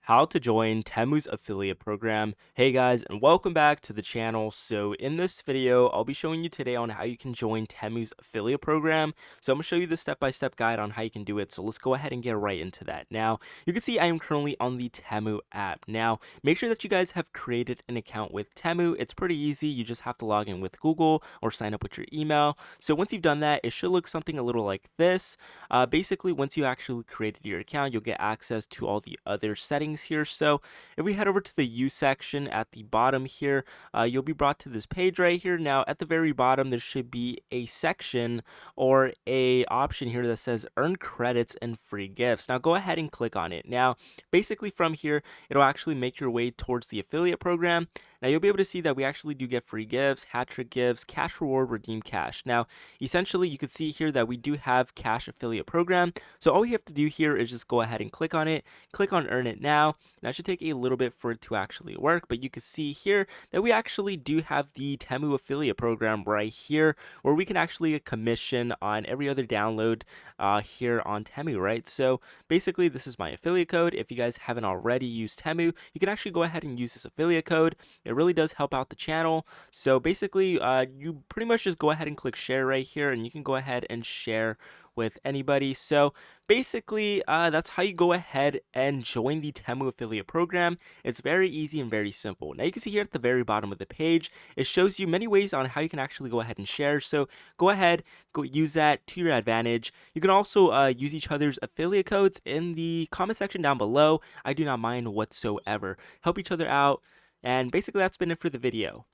how to join Temu's affiliate program. Hey guys, and welcome back to the channel. So in this video, I'll be showing you today on how you can join Temu's affiliate program. So I'm gonna show you the step-by-step guide on how you can do it. So let's go ahead and get right into that. Now, you can see I am currently on the Temu app. Now, make sure that you guys have created an account with Temu. It's pretty easy. You just have to log in with Google or sign up with your email. So once you've done that, it should look something a little like this. Basically, once you actually created your account, you'll get access to all the other settings here. So if we head over to the U section at the bottom here, you'll be brought to this page right here. Now, at the very bottom, there should be a section or a option here that says earn credits and free gifts. Now, go ahead and click on it. Now, basically from here, it'll actually make your way towards the affiliate program. Now, you'll be able to see that we actually do get free gifts, hat trick gifts, cash reward, redeem cash. Now, essentially, you can see here that we do have cash affiliate program. So all we have to do here is just go ahead and click on it, click on earn it now. That should take a little bit for it to actually work, but you can see here that we actually do have the Temu affiliate program right here, where we can actually get commission on every other download here on Temu, right? So basically, this is my affiliate code. If you guys haven't already used Temu, you can actually go ahead and use this affiliate code. It really does help out the channel. So basically, you pretty much just go ahead and click share right here, and you can go ahead and share with anybody. So basically, that's how you go ahead and join the Temu affiliate program. It's very easy and very simple. Now you can see here at the very bottom of the page, it shows you many ways on how you can actually go ahead and share. So go ahead, go use that to your advantage. You can also use each other's affiliate codes in the comment section down below. I do not mind whatsoever. Help each other out. And basically, that's been it for the video.